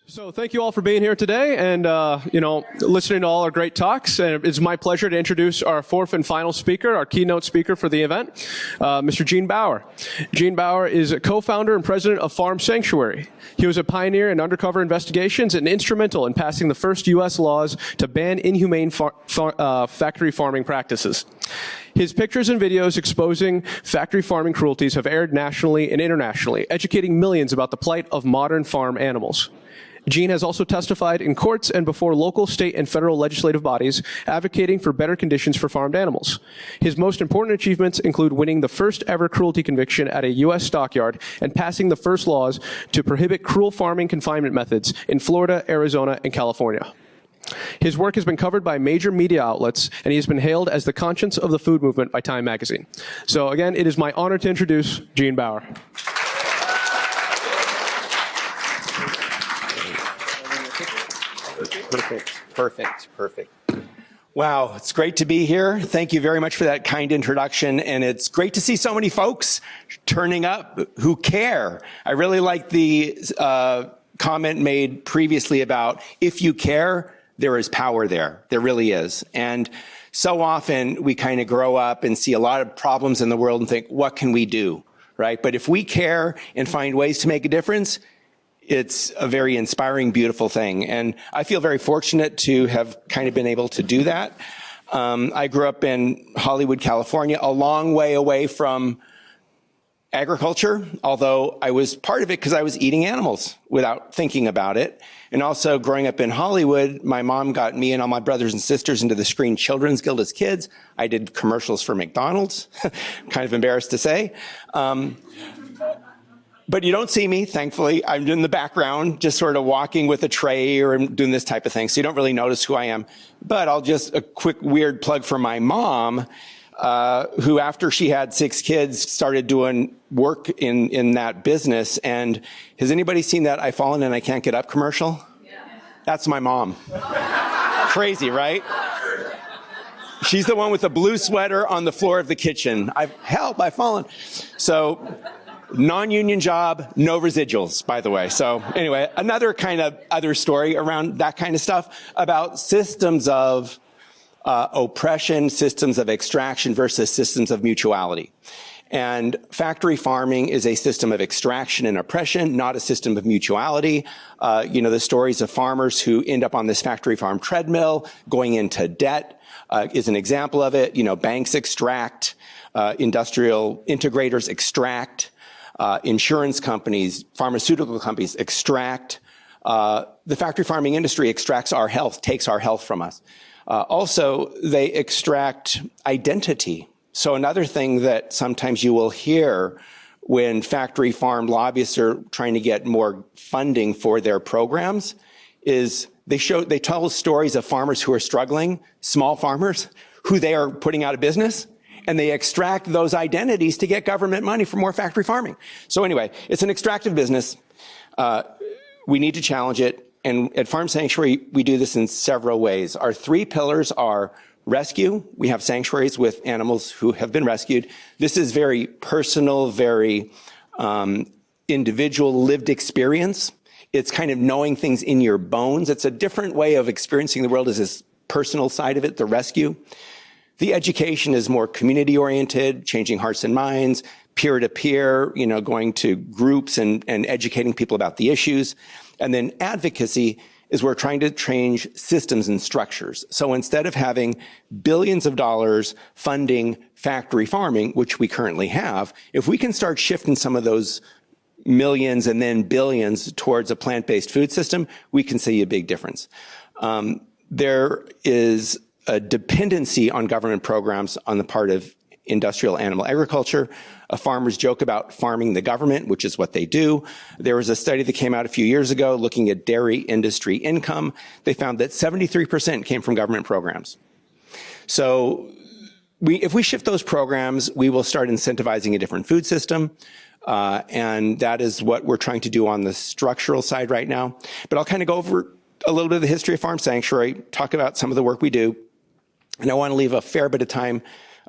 So thank you all for being here today and, listening to all our great talks. And it's my pleasure to introduce our fourth and final speaker, our keynote speaker for the event, Mr. Gene Baur. Gene Baur is a co-founder and president of Farm Sanctuary. He was a pioneer in undercover investigations and instrumental in passing the first U.S. laws to ban inhumane factory farming practices. His pictures and videos exposing factory farming cruelties have aired nationally and internationally, educating millions about the plight of modern farm animals. Gene has also testified in courts and before local, state, and federal legislative bodies advocating for better conditions for farmed animals. His most important achievements include winning the first ever cruelty conviction at a U.S. stockyard and passing the first laws to prohibit cruel farming confinement methods in Florida, Arizona, and California. His work has been covered by major media outlets, and he has been hailed as the conscience of the food movement by Time magazine. So again, it is my honor to introduce Gene Baur. Perfect. Wow, it's great to be here. Thank you very much for that kind introduction, and it's great to see so many folks turning up who care. I really like the comment made previously about if you care, there is power there. There really is. And so often we kind of grow up and see a lot of problems in the world and think, what can we do, right? But if we care and find ways to make a difference, it's a very inspiring, beautiful thing. And I feel very fortunate to have kind of been able to do that. I grew up in Hollywood, California, a long way away from agriculture, although I was part of it because I was eating animals without thinking about it. And also growing up in Hollywood, my mom got me and all my brothers and sisters into the Screen Children's Guild as kids. I did commercials for McDonald's, kind of embarrassed to say. But you don't see me, thankfully. I'm in the background, just sort of walking with a tray or doing this type of thing, so you don't really notice who I am. But a quick weird plug for my mom, who after she had 6 kids started doing work in that business. And has anybody seen that "I've fallen and I can't get up" commercial? Yeah. That's my mom. Crazy, right? She's the one with the blue sweater on the floor of the kitchen. I've fallen. So non-union job, no residuals, by the way. So anyway, another kind of other story around that kind of stuff about systems of oppression, systems of extraction versus systems of mutuality. And factory farming is a system of extraction and oppression, not a system of mutuality. The stories of farmers who end up on this factory farm treadmill, going into debt, is an example of it. Banks extract, industrial integrators extract, insurance companies, pharmaceutical companies extract. The factory farming industry extracts our health, takes our health from us. Also, they extract identity. So another thing that sometimes you will hear when factory farm lobbyists are trying to get more funding for their programs is they tell stories of farmers who are struggling, small farmers, who they are putting out of business, and they extract those identities to get government money for more factory farming. So anyway, it's an extractive business. We need to challenge it. And at Farm Sanctuary, we do this in several ways. Our 3 pillars are rescue. We have sanctuaries with animals who have been rescued. This is very personal, very individual lived experience. It's kind of knowing things in your bones. It's a different way of experiencing the world, is this personal side of it, the rescue. The education is more community-oriented, changing hearts and minds, peer-to-peer, going to groups and educating people about the issues. And then advocacy is we're trying to change systems and structures. So instead of having billions of dollars funding factory farming, which we currently have, if we can start shifting some of those millions and then billions towards a plant-based food system, we can see a big difference. There is a dependency on government programs on the part of industrial animal agriculture. Farmers joke about farming the government, which is what they do. There was a study that came out a few years ago looking at dairy industry income. They found that 73% came from government programs. So if we shift those programs, we will start incentivizing a different food system. And that is what we're trying to do on the structural side right now. But I'll kind of go over a little bit of the history of Farm Sanctuary, talk about some of the work we do. And I want to leave a fair bit of time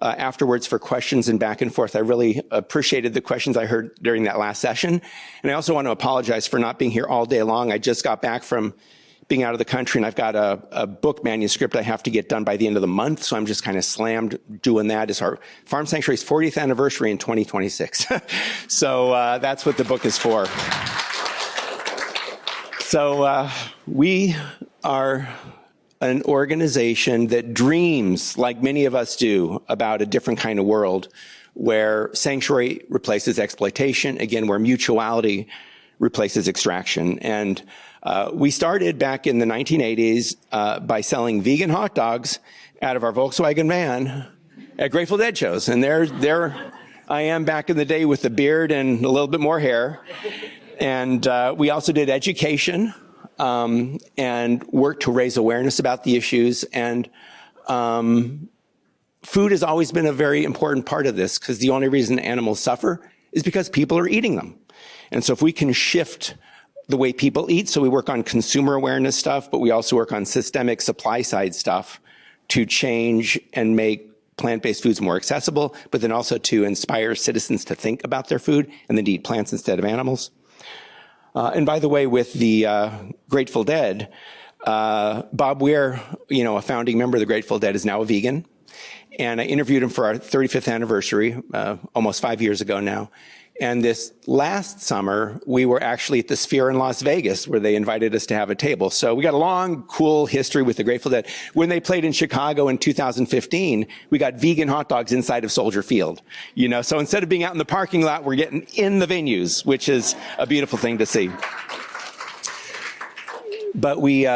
afterwards for questions and back and forth. I really appreciated the questions I heard during that last session. And I also want to apologize for not being here all day long. I just got back from being out of the country, and I've got a book manuscript I have to get done by the end of the month, so I'm just kind of slammed doing that. It's our Farm Sanctuary's 40th anniversary in 2026. So that's what the book is for. So we are an organization that dreams, like many of us do, about a different kind of world where sanctuary replaces exploitation, again, where mutuality replaces extraction. And we started back in the 1980s by selling vegan hot dogs out of our Volkswagen van at Grateful Dead shows. And there I am back in the day with the beard and a little bit more hair. And we also did education and worked to raise awareness about the issues. And food has always been a very important part of this, because the only reason animals suffer is because people are eating them. And so if we can shift the way people eat, so we work on consumer awareness stuff, but we also work on systemic supply side stuff to change and make plant-based foods more accessible, but then also to inspire citizens to think about their food and then to eat plants instead of animals. And by the way, with the Grateful Dead, Bob Weir, a founding member of the Grateful Dead, is now a vegan. And I interviewed him for our 35th anniversary, almost 5 years ago now. And this last summer, we were actually at the Sphere in Las Vegas, where they invited us to have a table. So we got a long, cool history with the Grateful Dead. When they played in Chicago in 2015, we got vegan hot dogs inside of Soldier Field. So instead of being out in the parking lot, we're getting in the venues, which is a beautiful thing to see. But we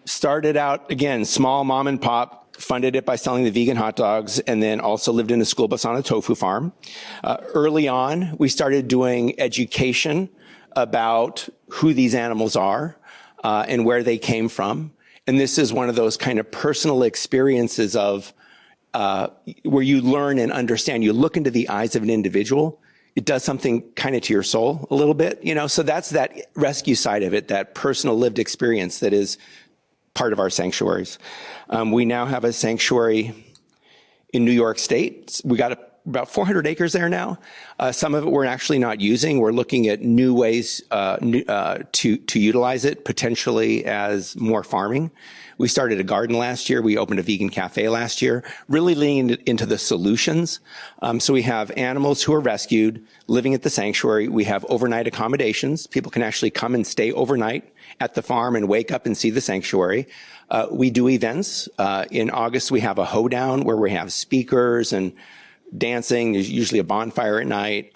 started out, again, small mom and pop, funded it by selling the vegan hot dogs, and then also lived in a school bus on a tofu farm. Early on, we started doing education about who these animals are and where they came from. And this is one of those kind of personal experiences of where you learn and understand. You look into the eyes of an individual. It does something kind of to your soul a little bit, So that's that rescue side of it, that personal lived experience that is part of our sanctuaries. We now have a sanctuary in New York State. We got about 400 acres there now. Some of it we're actually not using. We're looking at new ways to utilize it, potentially as more farming. We started a garden last year. We opened a vegan cafe last year, really leaning into the solutions. So we have animals who are rescued living at the sanctuary. We have overnight accommodations. People can actually come and stay overnight at the farm and wake up and see the sanctuary. We do events. In August, we have a hoedown where we have speakers and dancing. There's usually a bonfire at night.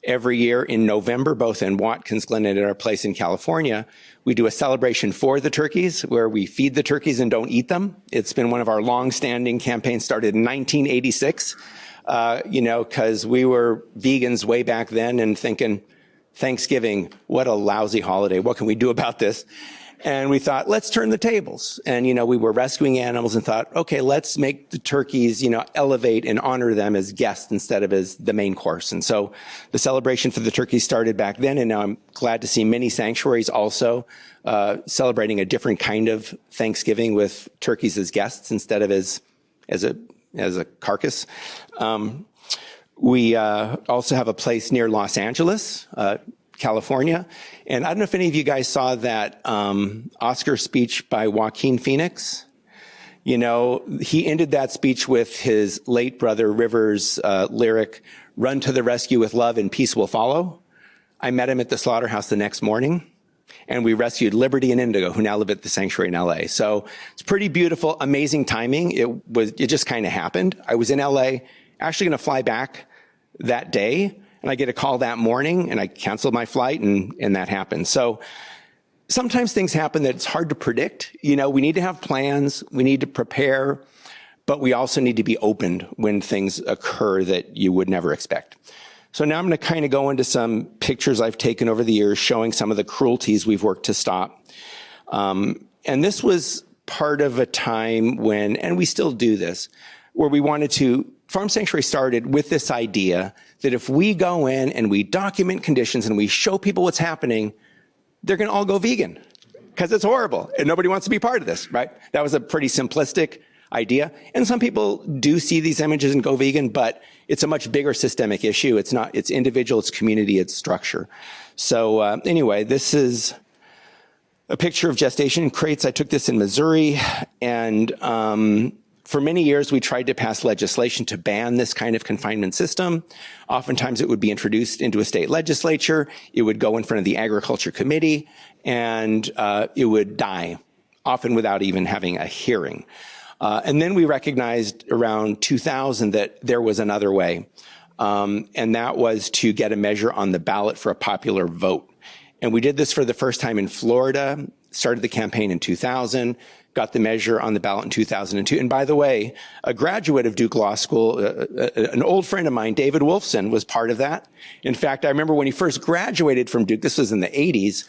Every year in November, both in Watkins Glen and at our place in California, we do a celebration for the turkeys where we feed the turkeys and don't eat them. It's been one of our long-standing campaigns, started in 1986, because we were vegans way back then and thinking, Thanksgiving, what a lousy holiday. What can we do about this? And we thought, let's turn the tables. And, we were rescuing animals and thought, okay, let's make the turkeys, elevate and honor them as guests instead of as the main course. And so the celebration for the turkeys started back then. And now I'm glad to see many sanctuaries also celebrating a different kind of Thanksgiving with turkeys as guests instead of as a carcass. We also have a place near Los Angeles, California. And I don't know if any of you guys saw that Oscar speech by Joaquin Phoenix. He ended that speech with his late brother River's lyric, "Run to the rescue with love and peace will follow." I met him at the slaughterhouse the next morning, and we rescued Liberty and Indigo, who now live at the sanctuary in LA. So it's pretty beautiful, amazing timing. It just kind of happened. I was in LA, actually going to fly back that day, and I get a call that morning, and I canceled my flight, and that happened. So sometimes things happen that it's hard to predict. We need to have plans, we need to prepare, but we also need to be open when things occur that you would never expect. So now I'm going to kind of go into some pictures I've taken over the years showing some of the cruelties we've worked to stop. And this was part of a time when, and we still do this, where we wanted to, Farm Sanctuary started with this idea that if we go in and we document conditions and we show people what's happening, they're going to all go vegan because it's horrible and nobody wants to be part of this, right? That was a pretty simplistic idea. And some people do see these images and go vegan, but it's a much bigger systemic issue. It's not, it's individual, it's community, it's structure. So anyway, this is a picture of gestation crates. I took this in Missouri, and for many years, we tried to pass legislation to ban this kind of confinement system. Oftentimes, it would be introduced into a state legislature. It would go in front of the Agriculture Committee, and it would die, often without even having a hearing. And then we recognized around 2000 that there was another way, and that was to get a measure on the ballot for a popular vote. And we did this for the first time in Florida, started the campaign in 2000, got the measure on the ballot in 2002. And by the way, a graduate of Duke Law School, an old friend of mine, David Wolfson, was part of that. In fact, I remember when he first graduated from Duke, this was in the 80s,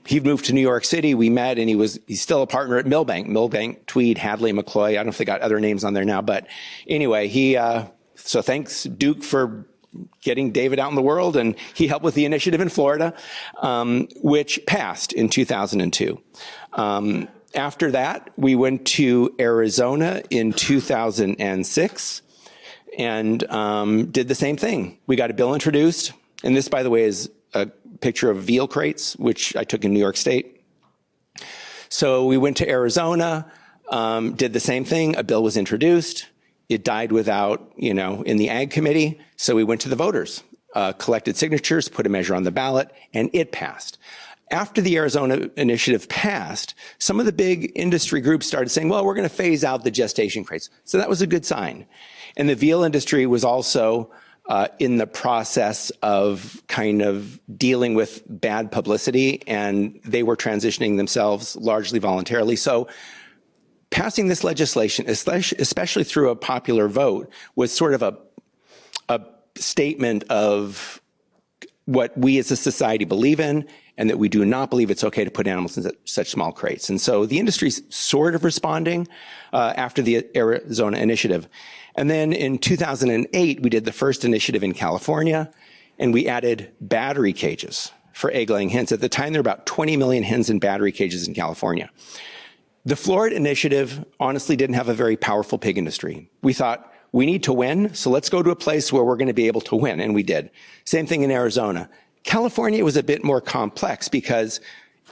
he moved to New York City, we met, and he's still a partner at Milbank, Tweed, Hadley, McCloy. I don't know if they got other names on there now, but anyway, so thanks Duke for getting David out in the world, and he helped with the initiative in Florida, which passed in 2002. After that, we went to Arizona in 2006 and did the same thing. We got a bill introduced, and this, by the way, is a picture of veal crates, which I took in New York State. So we went to Arizona, did the same thing. A bill was introduced. It died without, in the Ag Committee. So we went to the voters, collected signatures, put a measure on the ballot, and it passed. After the Arizona initiative passed, some of the big industry groups started saying, well, we're going to phase out the gestation crates. So that was a good sign. And the veal industry was also in the process of kind of dealing with bad publicity, and they were transitioning themselves largely voluntarily. So passing this legislation, especially through a popular vote, was sort of a statement of what we as a society believe in, and that we do not believe it's okay to put animals in such small crates. And so the industry's sort of responding after the Arizona initiative. And then in 2008, we did the first initiative in California, and we added battery cages for egg-laying hens. At the time, there were about 20 million hens in battery cages in California. The Florida initiative honestly didn't have a very powerful pig industry. We thought, we need to win, so let's go to a place where we're going to be able to win, and we did. Same thing in Arizona. California was a bit more complex because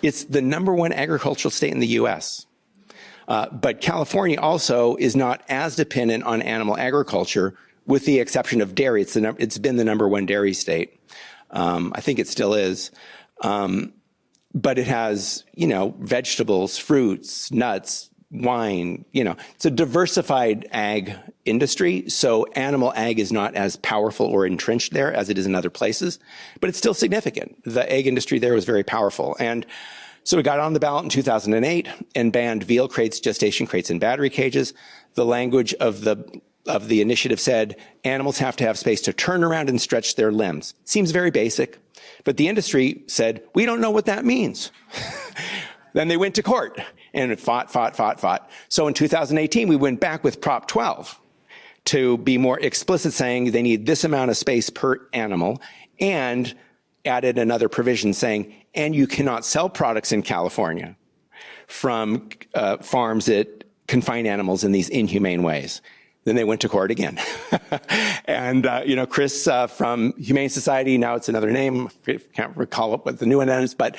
it's the #1 agricultural state in the U.S. But California also is not as dependent on animal agriculture, with the exception of dairy. It's been the #1 dairy state. I think it still is. But it has, vegetables, fruits, nuts, wine, it's a diversified ag industry. So animal ag is not as powerful or entrenched there as it is in other places, but it's still significant. The egg industry there was very powerful. And so we got on the ballot in 2008 and banned veal crates, gestation crates, and battery cages. The language of the initiative said animals have to have space to turn around and stretch their limbs. Seems very basic, but the industry said, we don't know what that means. Then they went to court and it fought. So in 2018, we went back with Prop 12 to be more explicit, saying they need this amount of space per animal, and added another provision saying, and you cannot sell products in California from farms that confine animals in these inhumane ways. Then they went to court again. And, Chris from Humane Society, now it's another name, I can't recall what the new one is, but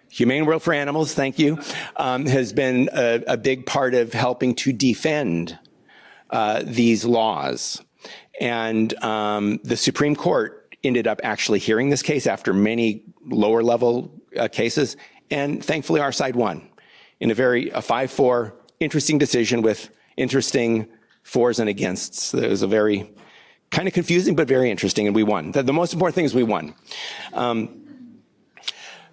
Humane World for Animals, thank you, has been a big part of helping to defend these laws. And the Supreme Court ended up actually hearing this case after many lower level cases, and thankfully our side won in a 5-4 interesting decision with interesting fors and againsts. It was a very kind of confusing, but very interesting, and we won. The most important thing is we won.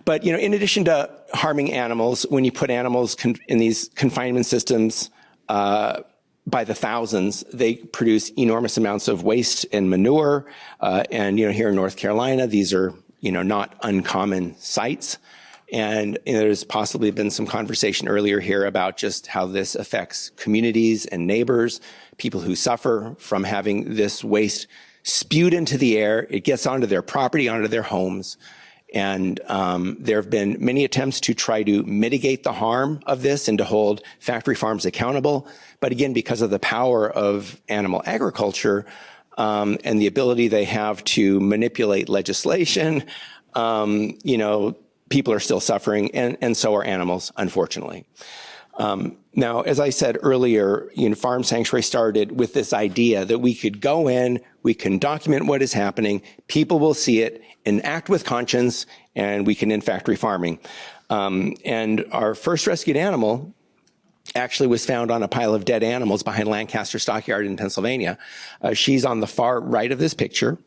But, in addition to harming animals, when you put animals in these confinement systems by the thousands, they produce enormous amounts of waste and manure. And, here in North Carolina, these are, not uncommon sights. And there's possibly been some conversation earlier here about just how this affects communities and neighbors, people who suffer from having this waste spewed into the air. It gets onto their property, onto their homes. And there have been many attempts to try to mitigate the harm of this and to hold factory farms accountable. But again, because of the power of animal agriculture and the ability they have to manipulate legislation, people are still suffering, and so are animals, unfortunately. Now, as I said earlier, Farm Sanctuary started with this idea that we could go in, we can document what is happening, people will see it, and act with conscience, and we can end factory farming. And our first rescued animal actually was found on a pile of dead animals behind Lancaster Stockyard in Pennsylvania. She's on the far right of this picture.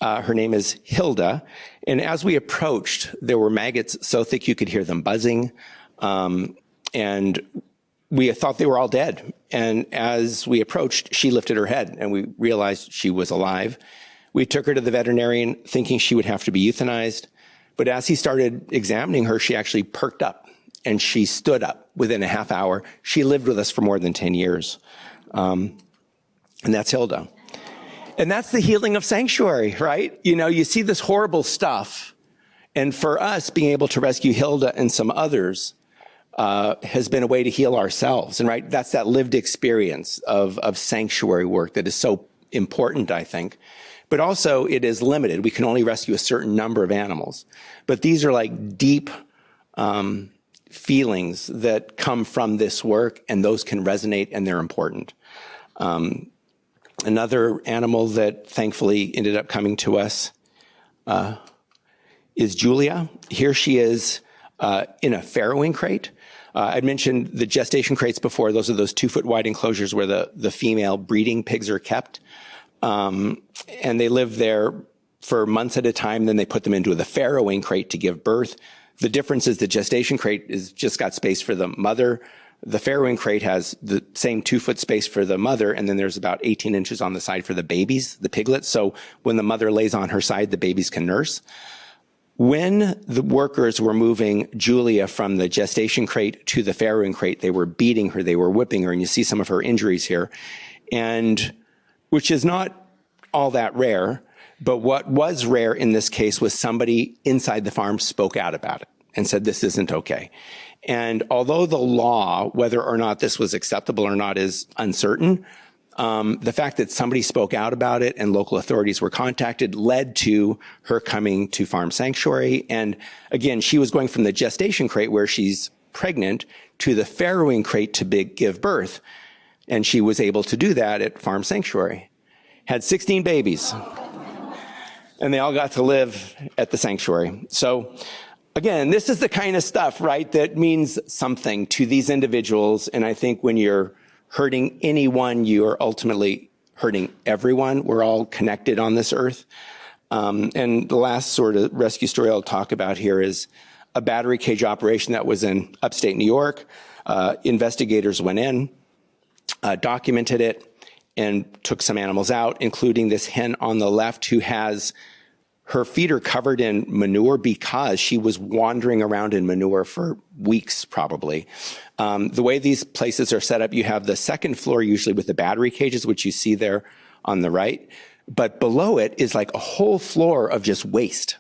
Her name is Hilda. And as we approached, there were maggots so thick you could hear them buzzing. And we thought they were all dead. And as we approached, she lifted her head and we realized she was alive. We took her to the veterinarian thinking she would have to be euthanized. But as he started examining her, she actually perked up and she stood up within a half hour. She lived with us for more than 10 years. And that's Hilda. And that's the healing of Sanctuary, right? You see this horrible stuff. And for us, being able to rescue Hilda and some others has been a way to heal ourselves. And right, that's that lived experience of sanctuary work that is so important, I think. But also it is limited. We can only rescue a certain number of animals. But these are like deep feelings that come from this work, and those can resonate and they're important. Another animal that thankfully ended up coming to us is Julia. Here she is in a farrowing crate. I mentioned the gestation crates before. Those are those 2-foot wide enclosures where the female breeding pigs are kept. And they live there for months at a time. Then they put them into the farrowing crate to give birth. The difference is the gestation crate is just got space for the mother. The farrowing crate has the same 2-foot space for the mother, and then there's about 18 inches on the side for the babies, the piglets. So when the mother lays on her side, the babies can nurse. When the workers were moving Julia from the gestation crate to the farrowing crate, they were beating her, they were whipping her, and you see some of her injuries here, and which is not all that rare. But what was rare in this case was somebody inside the farm spoke out about it and said, this isn't okay. And although the law, whether or not this was acceptable or not, is uncertain, the fact that somebody spoke out about it and local authorities were contacted led to her coming to Farm Sanctuary. And again, she was going from the gestation crate where she's pregnant to the farrowing crate to give birth. And she was able to do that at Farm Sanctuary. Had 16 babies. And they all got to live at the sanctuary. So again, this is the kind of stuff, right, that means something to these individuals. And I think when you're hurting anyone, you are ultimately hurting everyone. We're all connected on this earth. And the last sort of rescue story I'll talk about here is a battery cage operation that was in upstate New York. Investigators went in, documented it, and took some animals out, including this hen on the left who has her feeder covered in manure because she was wandering around in manure for weeks, probably. The way these places are set up, you have the second floor usually with the battery cages, which you see there on the right. But below it is like a whole floor of just waste.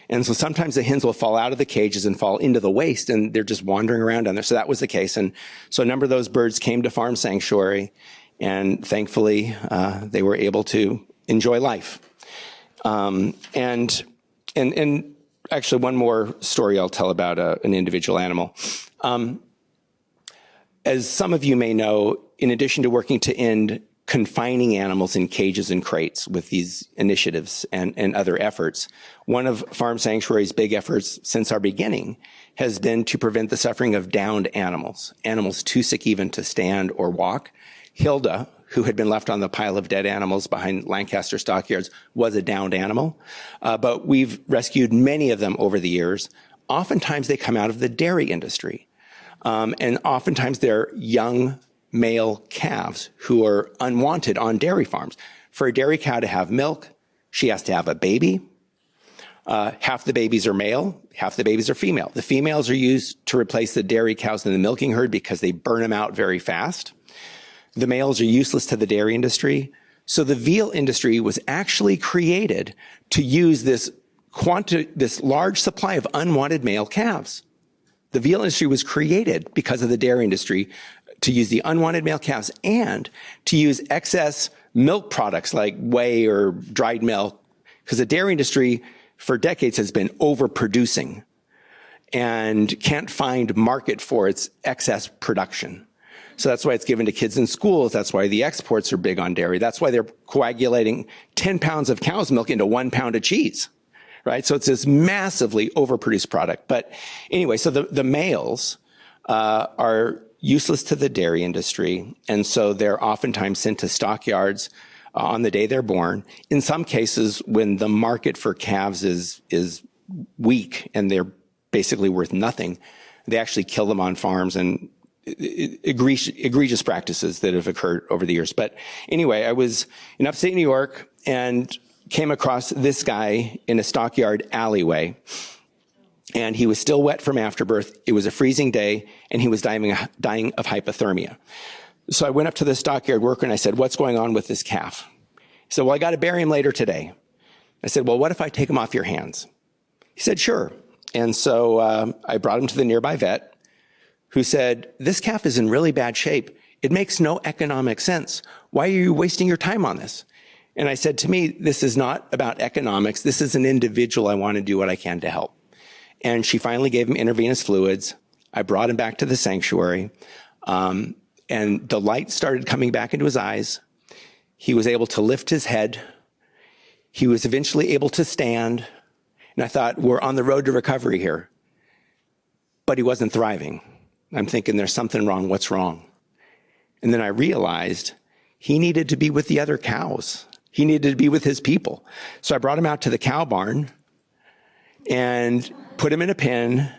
And so sometimes the hens will fall out of the cages and fall into the waste, and they're just wandering around down there. So that was the case. And so a number of those birds came to Farm Sanctuary, and thankfully they were able to enjoy life. And actually one more story I'll tell about an individual animal. As some of you may know, in addition to working to end confining animals in cages and crates with these initiatives and other efforts, one of Farm Sanctuary's big efforts since our beginning has been to prevent the suffering of downed animals, animals too sick even to stand or walk. Hilda, who had been left on the pile of dead animals behind Lancaster Stockyards, was a downed animal. But we've rescued many of them over the years. Oftentimes they come out of the dairy industry. And oftentimes they're young male calves who are unwanted on dairy farms. For a dairy cow to have milk, she has to have a baby. Half the babies are male, half the babies are female. The females are used to replace the dairy cows in the milking herd because they burn them out very fast. The males are useless to the dairy industry. So the veal industry was actually created to use this this large supply of unwanted male calves. The veal industry was created because of the dairy industry to use the unwanted male calves and to use excess milk products like whey or dried milk, because the dairy industry for decades has been overproducing and can't find market for its excess production. So that's why it's given to kids in schools. That's why the exports are big on dairy. That's why they're coagulating 10 pounds of cow's milk into 1 pound of cheese, right? So it's this massively overproduced product. But anyway, so the males are useless to the dairy industry, and so they're oftentimes sent to stockyards on the day they're born. In some cases, when the market for calves is weak and they're basically worth nothing, they actually kill them on farms, and egregious practices that have occurred over the years. But anyway, I was in upstate New York and came across this guy in a stockyard alleyway, and he was still wet from afterbirth. It was a freezing day, and he was dying of hypothermia. So I went up to the stockyard worker and I said, "What's going on with this calf?" He said, "Well, I got to bury him later today." I said, "Well, what if I take him off your hands?" He said, "Sure." And so I brought him to the nearby vet, who said, "This calf is in really bad shape. It makes no economic sense. Why are you wasting your time on this?" And I said, "To me, this is not about economics. This is an individual. I want to do what I can to help." And she finally gave him intravenous fluids. I brought him back to the sanctuary, and the light started coming back into his eyes. He was able to lift his head. He was eventually able to stand. And I thought, we're on the road to recovery here. But he wasn't thriving. I'm thinking, there's something wrong. What's wrong? And then I realized he needed to be with the other cows. He needed to be with his people. So I brought him out to the cow barn and put him in a pen.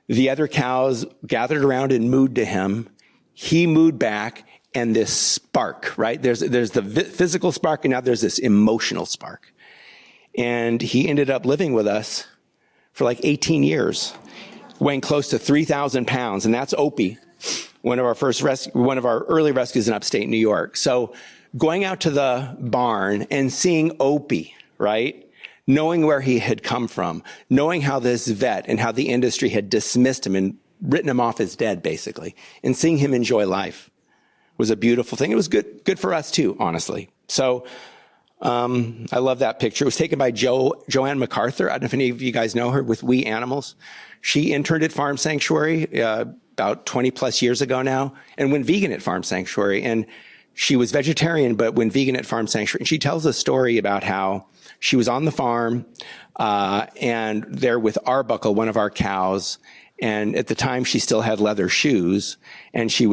The other cows gathered around and mooed to him. He mooed back, and this spark, right? There's the physical spark, and now there's this emotional spark. And he ended up living with us for like 18 years. Weighing close to 3,000 pounds, and that's Opie, one of our early rescues in upstate New York. So going out to the barn and seeing Opie, right? Knowing where he had come from, knowing how this vet and how the industry had dismissed him and written him off as dead, basically, and seeing him enjoy life was a beautiful thing. It was good for us too, honestly. So I love that picture. It was taken by Joanne MacArthur. I don't know if any of you guys know her, with We Animals. She interned at Farm Sanctuary about 20 plus years ago now, and went vegan at Farm Sanctuary. And she was vegetarian, but went vegan at Farm Sanctuary. And she tells a story about how she was on the farm and there with Arbuckle, one of our cows. And at the time, she still had leather shoes. And she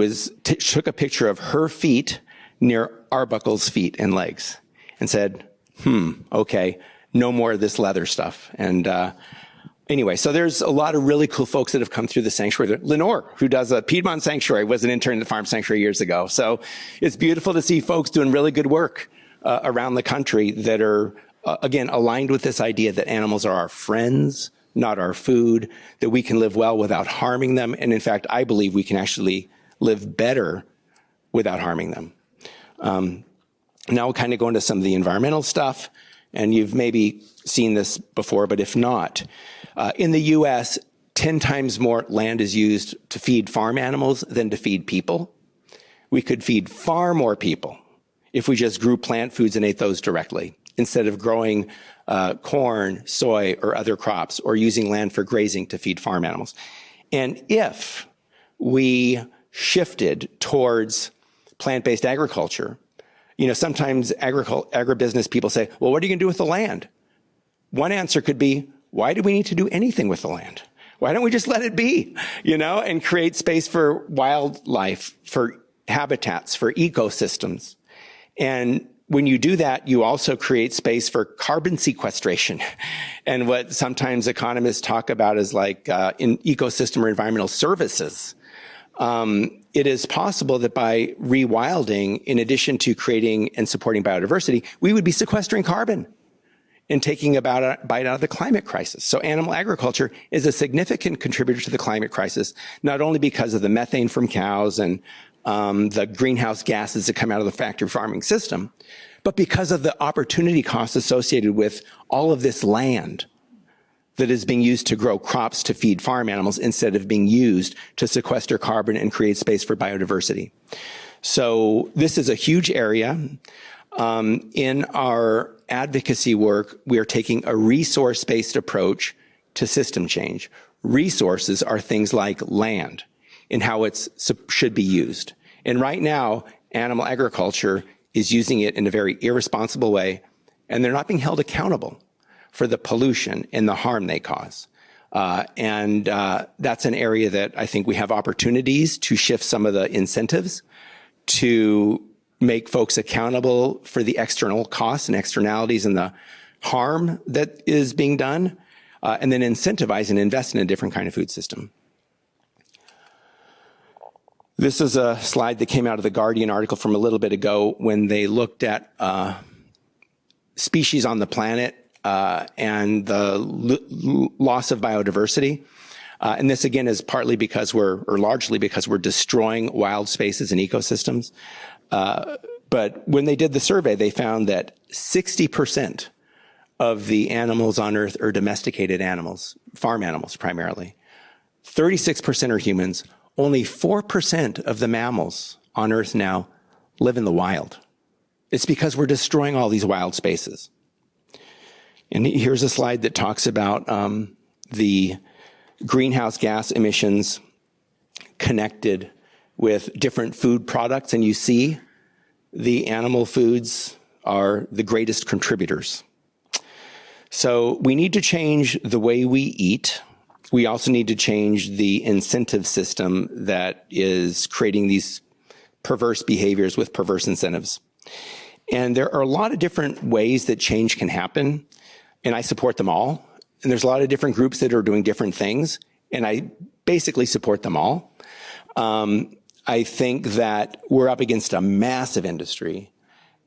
took a picture of her feet near Arbuckle's feet and legs and said, okay, no more of this leather stuff. And anyway, so there's a lot of really cool folks that have come through the sanctuary. Lenore, who does a Piedmont Sanctuary, was an intern at the Farm Sanctuary years ago. So it's beautiful to see folks doing really good work around the country that are, again, aligned with this idea that animals are our friends, not our food, that we can live well without harming them. And in fact, I believe we can actually live better without harming them. Now we'll kind of go into some of the environmental stuff. And you've maybe seen this before, but if not, in the US, 10 times more land is used to feed farm animals than to feed people. We could feed far more people if we just grew plant foods and ate those directly, instead of growing corn, soy, or other crops, or using land for grazing to feed farm animals. And if we shifted towards plant-based agriculture, you know, sometimes agribusiness people say, well, what are you going to do with the land? One answer could be, why do we need to do anything with the land? Why don't we just let it be, you know, and create space for wildlife, for habitats, for ecosystems? And when you do that, you also create space for carbon sequestration. And what sometimes economists talk about is like in ecosystem or environmental services. It is possible that by rewilding, in addition to creating and supporting biodiversity, we would be sequestering carbon and taking a bite out of the climate crisis. So animal agriculture is a significant contributor to the climate crisis, not only because of the methane from cows and the greenhouse gases that come out of the factory farming system, but because of the opportunity costs associated with all of this land that is being used to grow crops to feed farm animals instead of being used to sequester carbon and create space for biodiversity. So this is a huge area. In our advocacy work, we are taking a resource-based approach to system change. Resources are things like land and how it should be used. And right now, animal agriculture is using it in a very irresponsible way, and they're not being held accountable for the pollution and the harm they cause. That's an area that I think we have opportunities to shift some of the incentives to make folks accountable for the external costs and externalities and the harm that is being done, and then incentivize and invest in a different kind of food system. This is a slide that came out of the Guardian article from a little bit ago when they looked at species on the planet and the loss of biodiversity. And this, again, is partly because largely because we're destroying wild spaces and ecosystems. But when they did the survey, they found that 60% of the animals on Earth are domesticated animals, farm animals primarily. 36% are humans. Only 4% of the mammals on Earth now live in the wild. It's because we're destroying all these wild spaces. And here's a slide that talks about the greenhouse gas emissions connected with different food products. And you see the animal foods are the greatest contributors. So we need to change the way we eat. We also need to change the incentive system that is creating these perverse behaviors with perverse incentives. And there are a lot of different ways that change can happen, and I support them all. And there's a lot of different groups that are doing different things, and I basically support them all. I think that we're up against a massive industry,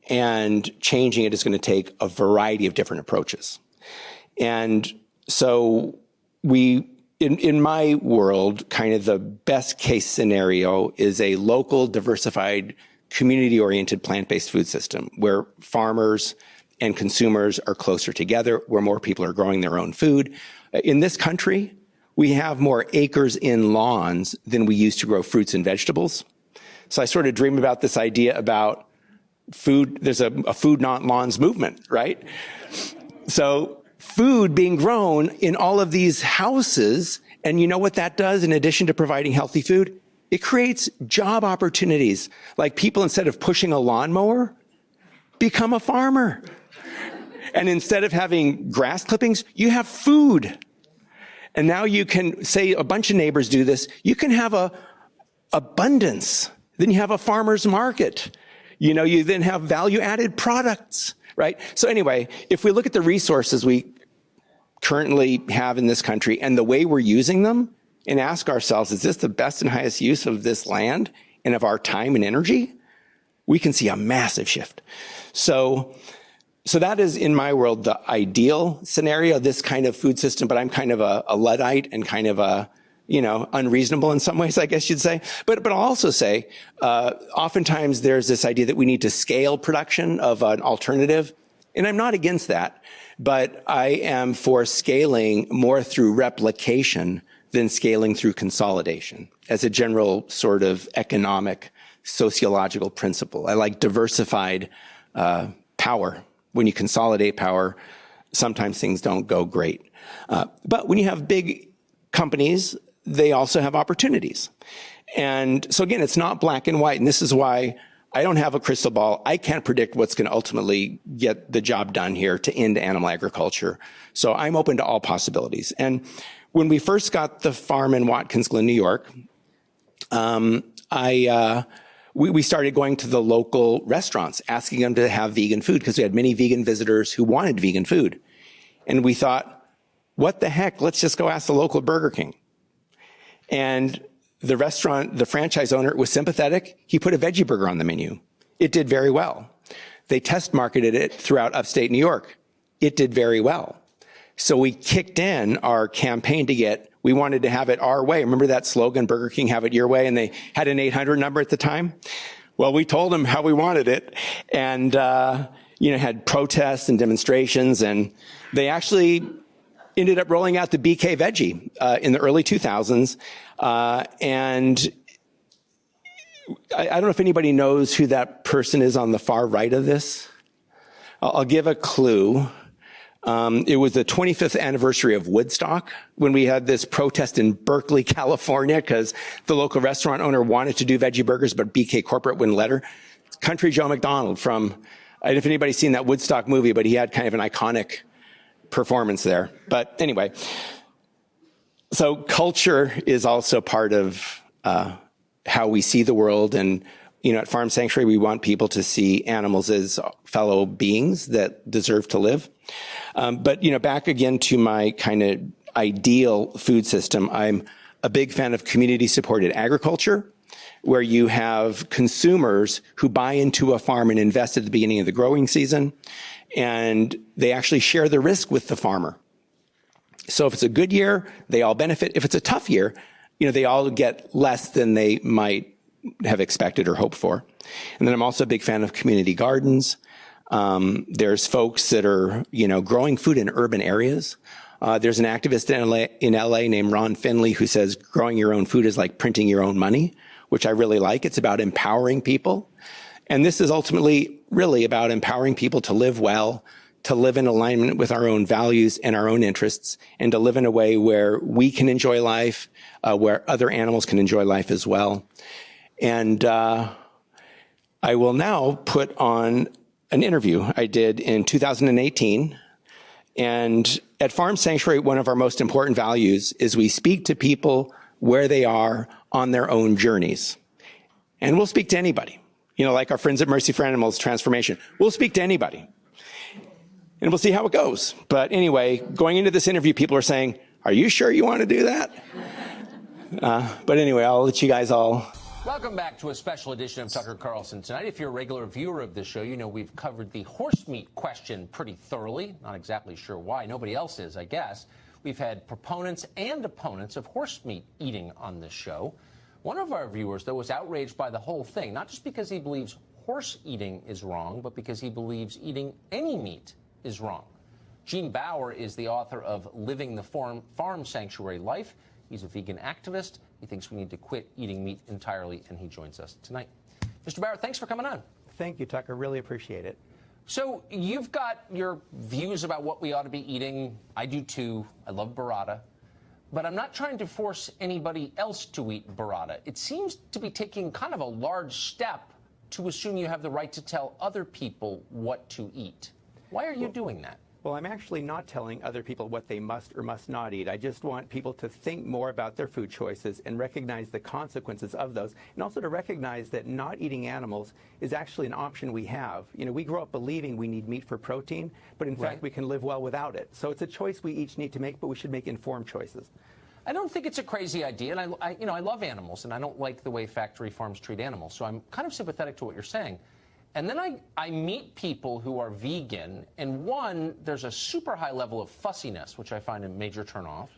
and changing it is going to take a variety of different approaches. And so in my world, kind of the best case scenario is a local, diversified, community-oriented plant-based food system where farmers and consumers are closer together, where more people are growing their own food. In this country, we have more acres in lawns than we used to grow fruits and vegetables. So I sort of dream about this idea about food. There's a food not lawns movement, right? So food being grown in all of these houses, and you know what that does in addition to providing healthy food? It creates job opportunities. Like people, instead of pushing a lawnmower, become a farmer. And instead of having grass clippings, you have food. And now you can, say a bunch of neighbors do this, you can have a abundance. Then you have a farmer's market. You know, you then have value-added products, right? So anyway, if we look at the resources we currently have in this country and the way we're using them, and ask ourselves, is this the best and highest use of this land and of our time and energy? We can see a massive shift. So that is, in my world, the ideal scenario, this kind of food system, but I'm kind of a Luddite and kind of a, unreasonable in some ways, I guess you'd say. But I'll also say, oftentimes there's this idea that we need to scale production of an alternative, and I'm not against that, but I am for scaling more through replication than scaling through consolidation as a general sort of economic, sociological principle. I like diversified power. When you consolidate power, sometimes things don't go great. But when you have big companies, they also have opportunities. And so again, it's not black and white. And this is why I don't have a crystal ball. I can't predict what's going to ultimately get the job done here to end animal agriculture. So I'm open to all possibilities. And when we first got the farm in Watkins Glen, New York, we started going to the local restaurants, asking them to have vegan food, because we had many vegan visitors who wanted vegan food. And we thought, what the heck, let's just go ask the local Burger King. And the restaurant, the franchise owner was sympathetic. He put a veggie burger on the menu. It did very well. They test marketed it throughout upstate New York. It did very well. So we kicked in our campaign we wanted to have it our way. Remember that slogan, Burger King, have it your way? And they had an 800 number at the time. Well, we told them how we wanted it, and, had protests and demonstrations, and they actually ended up rolling out the BK Veggie in the early 2000s. And I don't know if anybody knows who that person is on the far right of this. I'll give a clue. It was the 25th anniversary of Woodstock when we had this protest in Berkeley, California, because the local restaurant owner wanted to do veggie burgers, but BK Corporate wouldn't let her. Country Joe McDonald from, I don't know if anybody's seen that Woodstock movie, but he had kind of an iconic performance there. But anyway, so culture is also part of how we see the world. And, you know, at Farm Sanctuary, we want people to see animals as fellow beings that deserve to live. But, you know, back again to my kind of ideal food system, I'm a big fan of community-supported agriculture, where you have consumers who buy into a farm and invest at the beginning of the growing season, and they actually share the risk with the farmer. So if it's a good year, they all benefit. If it's a tough year, you know, they all get less than they might have expected or hoped for. And then I'm also a big fan of community gardens. There's folks that are, you know, growing food in urban areas. There's an activist in LA named Ron Finley who says growing your own food is like printing your own money, which I really like. It's about empowering people. And this is ultimately really about empowering people to live well, to live in alignment with our own values and our own interests, and to live in a way where we can enjoy life, where other animals can enjoy life as well. And I will now put on an interview I did in 2018. And at Farm Sanctuary, one of our most important values is we speak to people where they are on their own journeys. And we'll speak to anybody. You know, like our friends at Mercy for Animals Transformation. We'll speak to anybody. And we'll see how it goes. But anyway, going into this interview, people are saying, are you sure you want to do that? But anyway, I'll let you guys all... Welcome back to a special edition of Tucker Carlson Tonight. If you're a regular viewer of this show, you know we've covered the horse meat question pretty thoroughly. Not exactly sure why. Nobody else is, I guess. We've had proponents and opponents of horse meat eating on this show. One of our viewers, though, was outraged by the whole thing, not just because he believes horse eating is wrong, but because he believes eating any meat is wrong. Gene Baur is the author of Living the Farm Sanctuary Life. He's a vegan activist. He thinks we need to quit eating meat entirely, and he joins us tonight. Mr. Baur, thanks for coming on. Thank you, Tucker. Really appreciate it. So you've got your views about what we ought to be eating. I do, too. I love burrata. But I'm not trying to force anybody else to eat burrata. It seems to be taking kind of a large step to assume you have the right to tell other people what to eat. Why are you doing that? Well, I'm actually not telling other people what they must or must not eat. I just want people to think more about their food choices and recognize the consequences of those, and also to recognize that not eating animals is actually an option we have. You know, we grow up believing we need meat for protein, but in fact we can live well without it. So it's a choice we each need to make, but we should make informed choices. I don't think it's a crazy idea, and I love animals, and I don't like the way factory farms treat animals, so I'm kind of sympathetic to what you're saying. And then I meet people who are vegan, and one, there's a super high level of fussiness, which I find a major turnoff.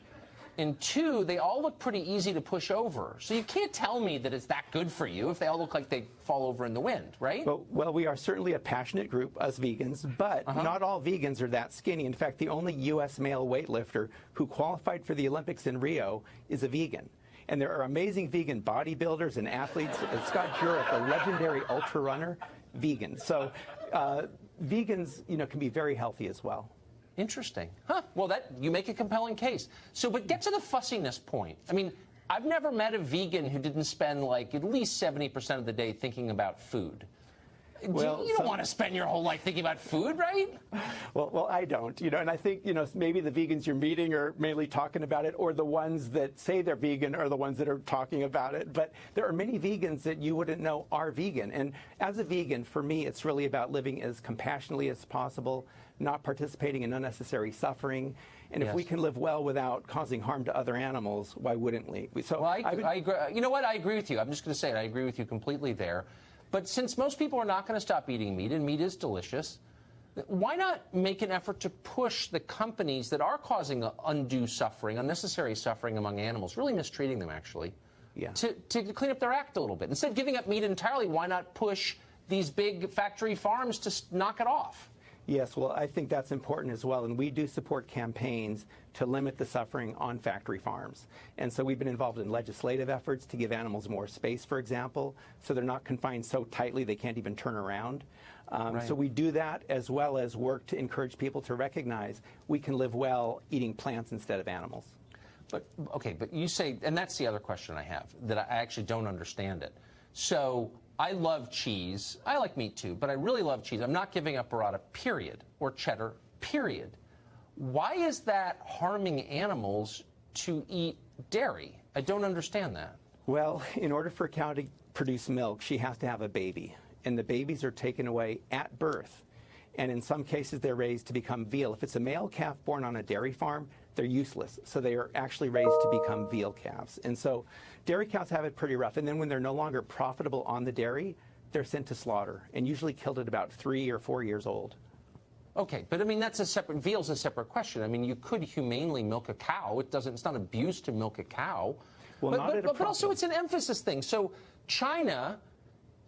And two, they all look pretty easy to push over. So you can't tell me that it's that good for you if they all look like they fall over in the wind, right? Well, we are certainly a passionate group, us vegans, but not all vegans are that skinny. In fact, the only U.S. male weightlifter who qualified for the Olympics in Rio is a vegan. And there are amazing vegan bodybuilders and athletes. Scott Jurek, a legendary ultra runner, vegan. So vegans, you know, can be very healthy as well. Interesting. Huh. Well, you make a compelling case. So, but get to the fussiness point. I mean, I've never met a vegan who didn't spend like at least 70% of the day thinking about food. Well, you don't want to spend your whole life thinking about food, right? Well, I don't, you know, and I think, you know, maybe the vegans you're meeting are mainly talking about it, or the ones that say they're vegan are the ones that are talking about it. But there are many vegans that you wouldn't know are vegan. And as a vegan, for me, it's really about living as compassionately as possible, not participating in unnecessary suffering. And if we can live well without causing harm to other animals, why wouldn't we? So well, I agree. You know what? I agree with you. I'm just going to say it. I agree with you completely there. But since most people are not going to stop eating meat, and meat is delicious, why not make an effort to push the companies that are causing undue suffering, unnecessary suffering among animals, really mistreating them, actually, to clean up their act a little bit? Instead of giving up meat entirely, why not push these big factory farms to knock it off? Yes, well, I think that's important as well. And we do support campaigns to limit the suffering on factory farms. And so we've been involved in legislative efforts to give animals more space, for example, so they're not confined so tightly they can't even turn around. So we do that, as well as work to encourage people to recognize we can live well eating plants instead of animals. But, okay, but you say, and that's the other question I have, that I actually don't understand it. So I love cheese. I like meat too, but I really love cheese. I'm not giving up burrata, period, or cheddar, period. Why is that harming animals to eat dairy? I don't understand that. Well, in order for a cow to produce milk, she has to have a baby. And the babies are taken away at birth. And in some cases, they're raised to become veal. If it's a male calf born on a dairy farm, they're useless. So they are actually raised to become veal calves. And so dairy cows have it pretty rough. And then when they're no longer profitable on the dairy, they're sent to slaughter and usually killed at about 3 or 4 years old. Okay, but I mean, that's a separate, veal's a separate question. I mean, you could humanely milk a cow. It's not abuse to milk a cow. Well, but also it's an emphasis thing. So China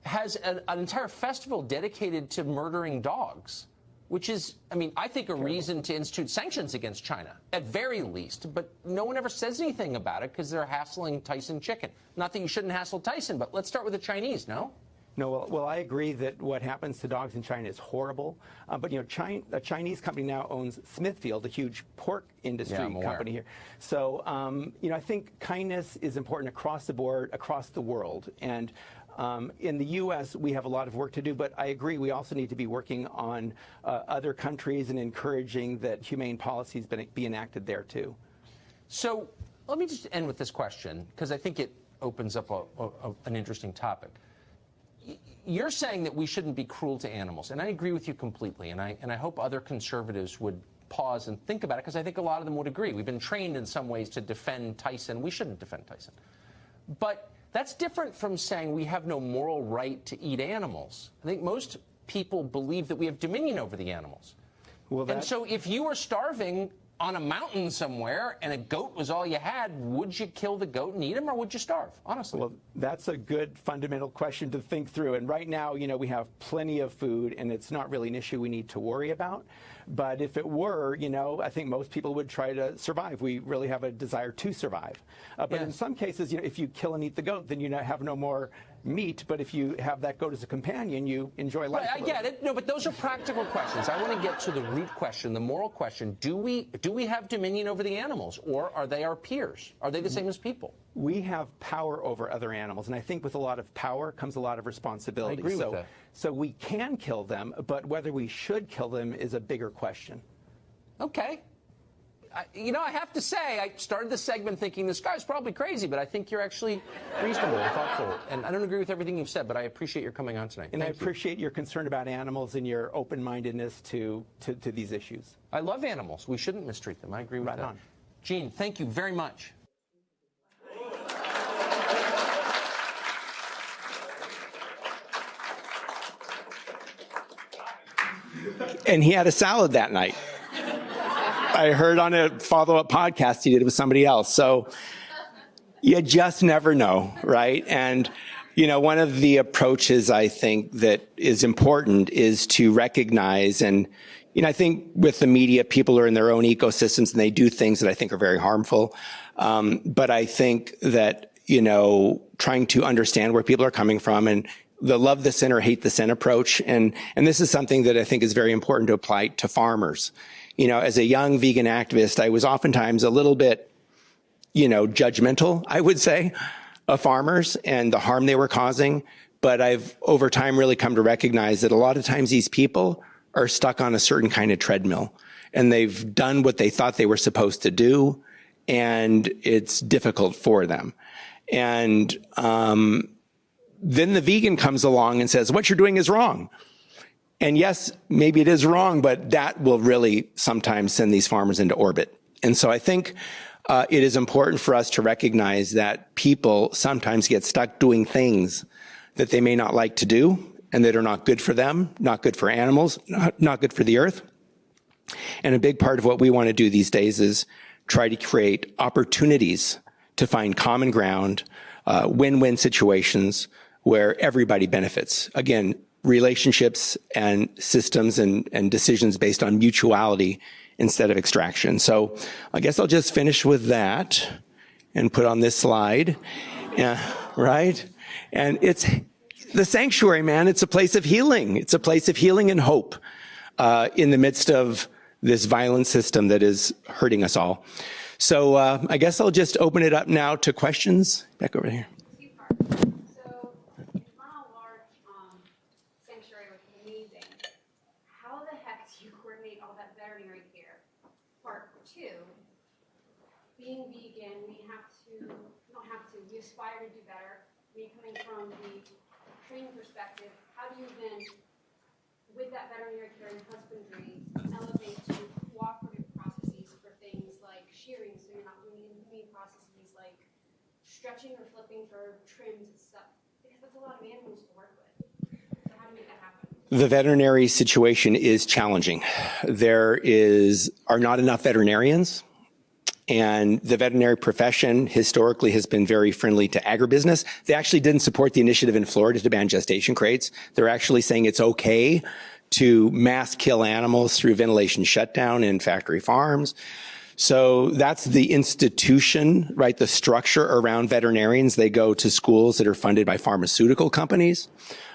has an entire festival dedicated to murdering dogs, which is, I mean, I think a reason to institute sanctions against China, at very least. But no one ever says anything about it because they're hassling Tyson chicken. Not that you shouldn't hassle Tyson, but let's start with the Chinese, no? No, well, I agree that what happens to dogs in China is horrible. But, you know, a Chinese company now owns Smithfield, a huge pork industry company here. So, you know, I think kindness is important across the board, across the world. And in the U.S., we have a lot of work to do, but I agree we also need to be working on other countries and encouraging that humane policies be enacted there, too. So let me just end with this question, because I think it opens up an interesting topic. You're saying that we shouldn't be cruel to animals, and I agree with you completely, and I hope other conservatives would pause and think about it, because I think a lot of them would agree. We've been trained in some ways to defend Tyson. We shouldn't defend Tyson. But that's different from saying we have no moral right to eat animals. I think most people believe that we have dominion over the animals. Well, and so if you were starving on a mountain somewhere and a goat was all you had, would you kill the goat and eat him, or would you starve, honestly? Well, that's a good fundamental question to think through. And right now, you know, we have plenty of food, and it's not really an issue we need to worry about. But if it were, you know, I think most people would try to survive. We really have a desire to survive. But in some cases, you know, if you kill and eat the goat, then you have no more meat. But if you have that goat as a companion, you enjoy life. Right, I get it. No, but those are practical questions. I want to get to the root question, the moral question. Do we have dominion over the animals, or are they our peers? Are they the same as people? We have power over other animals, and I think with a lot of power comes a lot of responsibility. I agree with that. So we can kill them, but whether we should kill them is a bigger question. Okay. You know, I have to say, I started this segment thinking this guy's probably crazy, but I think you're actually reasonable and thoughtful. And I don't agree with everything you've said, but I appreciate your coming on tonight. And I appreciate your concern about animals and your open-mindedness to these issues. I love animals. We shouldn't mistreat them. I agree with that. Right on. Gene, thank you very much. And he had a salad that night. I heard on a follow-up podcast he did it with somebody else. So you just never know, right? And, you know, one of the approaches I think that is important is to recognize, and, you know, I think with the media, people are in their own ecosystems and they do things that I think are very harmful. But I think that, you know, trying to understand where people are coming from and the love the sin or hate the sin approach. And this is something that I think is very important to apply to farmers. You know, as a young vegan activist, I was oftentimes a little bit, you know, judgmental, I would say, of farmers and the harm they were causing. But I've over time really come to recognize that a lot of times these people are stuck on a certain kind of treadmill and they've done what they thought they were supposed to do. And it's difficult for them. And, then the vegan comes along and says, what you're doing is wrong. And yes, maybe it is wrong, but that will really sometimes send these farmers into orbit. And so I think it is important for us to recognize that people sometimes get stuck doing things that they may not like to do and that are not good for them, not good for animals, not good for the earth. And a big part of what we want to do these days is try to create opportunities to find common ground, win-win situations where everybody benefits. Again, relationships and systems and decisions based on mutuality instead of extraction. So I guess I'll just finish with that and put on this slide, right? And it's the sanctuary, man. It's a place of healing. It's a place of healing and hope in the midst of this violent system that is hurting us all. So I guess I'll just open it up now to questions. Back over here. So, on a large sanctuary, which is amazing, how the heck do you coordinate all that veterinary care? Part two, being vegan, we aspire to do better. Me coming from the training perspective, how do you then, with that veterinary care and husbandry, elevate to cooperative processes for things like shearing, so you're not doing inhumane processes like stretching or flipping for trims and stuff, because that's a lot of animals to work with. So how do you make that happen? The veterinary situation is challenging. There are not enough veterinarians. And the veterinary profession historically has been very friendly to agribusiness. They actually didn't support the initiative in Florida to ban gestation crates. They're actually saying it's okay to mass kill animals through ventilation shutdown in factory farms. So that's the institution, right? The structure around veterinarians. They go to schools that are funded by pharmaceutical companies.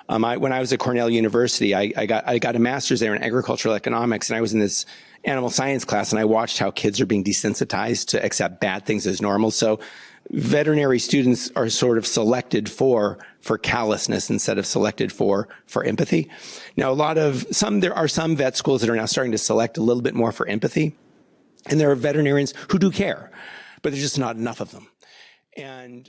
When I was at Cornell University, I got a master's there in agricultural economics, and I was in this animal science class, and I watched how kids are being desensitized to accept bad things as normal. So veterinary students are sort of selected for callousness instead of selected for empathy. Now, there are some vet schools that are now starting to select a little bit more for empathy, and there are veterinarians who do care, but there's just not enough of them. And